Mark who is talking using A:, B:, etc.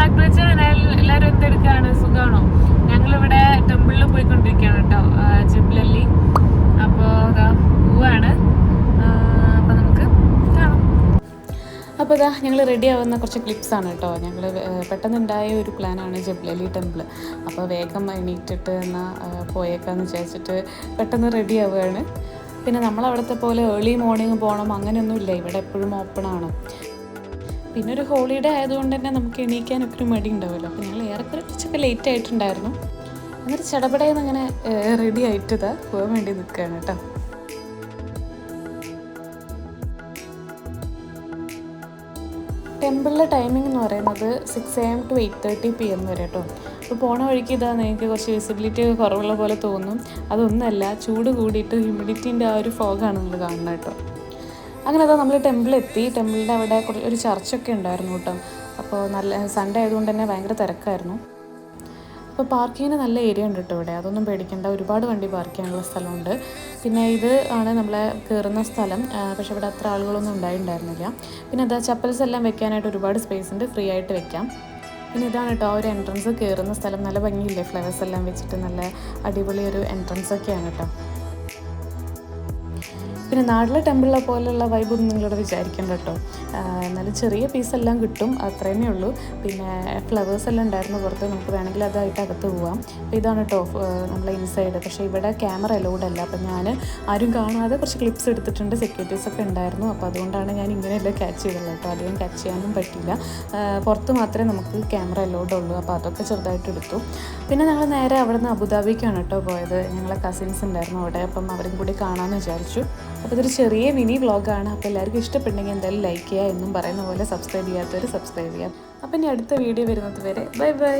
A: Back to channel. എല്ലാവരും എന്തെടുക്കുകയാണ്? സുഖമാണോ? ഞങ്ങളിവിടെ ടെമ്പിളിൽ പോയിക്കൊണ്ടിരിക്കുകയാണ് കേട്ടോ, ജിബ്ലല്ലി. അപ്പോൾ അതാ പോവാണ്. അപ്പോൾ നമുക്ക് കാണാം. അപ്പോൾ ഇതാ ഞങ്ങൾ റെഡി ആവുന്ന കുറച്ച് ക്ലിപ്സാണ് കേട്ടോ. ഞങ്ങൾ പെട്ടെന്നുണ്ടായ ഒരു പ്ലാനാണ് ജിബ്ലല്ലി ടെമ്പിൾ. അപ്പോൾ വേഗം എണീറ്റിട്ട് എന്നാൽ പോയേക്കാന്ന് വിചാരിച്ചിട്ട് പെട്ടെന്ന് റെഡി ആവുകയാണ്. പിന്നെ നമ്മളവിടുത്തെ പോലെ ഏർലി മോർണിംഗ് പോകണം അങ്ങനെയൊന്നുമില്ല, ഇവിടെ എപ്പോഴും ഓപ്പണാണ്. പിന്നെ ഒരു ഹോളിഡേ ആയതുകൊണ്ട് തന്നെ നമുക്ക് എണീക്കാനൊക്കെ ഒരു മടി ഉണ്ടാവുമല്ലോ. അപ്പോൾ ഞങ്ങൾ ഏറെക്കുറെ കുറച്ചൊക്കെ ലേറ്റ് ആയിട്ടുണ്ടായിരുന്നു. എന്നിട്ട് ചടപടയെന്ന് അങ്ങനെ റെഡി ആയിട്ട് ഇതാ പോകാൻ വേണ്ടി നിൽക്കുകയാണ് കേട്ടോ. ടെമ്പിളിലെ ടൈമിംഗ് എന്ന് പറയുന്നത് 6 AM to 8:30 PM വരെ കേട്ടോ. അപ്പോൾ പോണ വഴിക്ക് ഇതാ നിങ്ങൾക്ക് കുറച്ച് വിസിബിലിറ്റി കുറവുള്ള പോലെ തോന്നും. അതൊന്നുമല്ല, ചൂട് കൂടിയിട്ട് ഹ്യൂമിഡിറ്റീൻ്റെ ആ ഒരു ഫോഗാണ് നമ്മൾ കാണുന്നത് കേട്ടോ. അങ്ങനെ അതാ നമ്മൾ ടെമ്പിളെത്തി. ടെമ്പിളിൻ്റെ അവിടെ ഒരു ചർച്ചൊക്കെ ഉണ്ടായിരുന്നു കേട്ടോ. അപ്പോൾ നല്ല സൺഡേ ആയതുകൊണ്ട് തന്നെ ഭയങ്കര തിരക്കായിരുന്നു. അപ്പോൾ പാർക്കിങ്ങിന് നല്ല ഏരിയ ഉണ്ട് കേട്ടോ ഇവിടെ, അതൊന്നും പേടിക്കേണ്ട. ഒരുപാട് വണ്ടി പാർക്ക് ചെയ്യാനുള്ള സ്ഥലമുണ്ട്. പിന്നെ ഇത് ആണ് നമ്മളെ കയറുന്ന സ്ഥലം. പക്ഷേ ഇവിടെ അത്ര ആളുകളൊന്നും ഉണ്ടായിരുന്നില്ല. പിന്നെ അതാ ചപ്പൽസ് എല്ലാം വെക്കാനായിട്ട് ഒരുപാട് സ്പേസ് ഉണ്ട്, ഫ്രീ ആയിട്ട് വെക്കാം. പിന്നെ ഇതാണ് കേട്ടോ ഒരു എൻട്രൻസ്, കയറുന്ന സ്ഥലം. നല്ല ഭംഗിയില്ലേ, ഫ്ലവേഴ്സ് എല്ലാം വെച്ചിട്ട് നല്ല അടിപൊളി ഒരു എൻട്രൻസ് ഒക്കെയാണ് കേട്ടോ. പിന്നെ നാട്ടിലെ ടെമ്പിളിലെ പോലെയുള്ള വൈബൊന്നും നിങ്ങളിവിടെ വിചാരിക്കേണ്ട കേട്ടോ. എന്നാലും ചെറിയ പീസെല്ലാം കിട്ടും, അത്രേമേ ഉള്ളൂ. പിന്നെ ഫ്ലവേഴ്സ് എല്ലാം ഉണ്ടായിരുന്നു പുറത്ത്, നമുക്ക് വേണമെങ്കിൽ അതായിട്ട് അകത്ത് പോവാം. അപ്പോൾ ഇതാണ് കേട്ടോ നമ്മളെ ഇൻസൈഡ്. പക്ഷേ ഇവിടെ ക്യാമറ അലൗഡ് അല്ല. അപ്പോൾ ഞാൻ ആരും കാണാതെ കുറച്ച് ക്ലിപ്സ് എടുത്തിട്ടുണ്ട്. സെക്യൂരിറ്റീസൊക്കെ ഉണ്ടായിരുന്നു, അപ്പോൾ അതുകൊണ്ടാണ് ഞാൻ ഇങ്ങനെയല്ല ക്യാച്ച് ചെയ്തുള്ളത് കേട്ടോ. അധികം ക്യാച്ച് ചെയ്യാനും പറ്റില്ല, പുറത്ത് മാത്രമേ നമുക്ക് ക്യാമറ അലൗഡ് ഉള്ളൂ. അപ്പോൾ അതൊക്കെ ചെറുതായിട്ട് എടുത്തു. പിന്നെ ഞങ്ങൾ നേരെ അവിടെ നിന്ന് അബുദാബിക്കാണ് കേട്ടോ പോയത്. ഞങ്ങളെ കസിൻസ് ഉണ്ടായിരുന്നു അവിടെ, അപ്പം അവരും കൂടി കാണാമെന്ന് വിചാരിച്ചു. അപ്പോൾ ഇതൊരു ചെറിയ മിനി വ്ളോഗാണ്. അപ്പോൾ എല്ലാവർക്കും ഇഷ്ടപ്പെട്ടെങ്കിൽ എന്തായാലും ലൈക്ക് ചെയ്യുക, എന്നും പറയുന്ന പോലെ സബ്സ്ക്രൈബ് ചെയ്യാത്തവർ സബ്സ്ക്രൈബ് ചെയ്യാം. അപ്പം ഇനി അടുത്ത വീഡിയോ വരുന്നത് വരെ ബൈ ബൈ.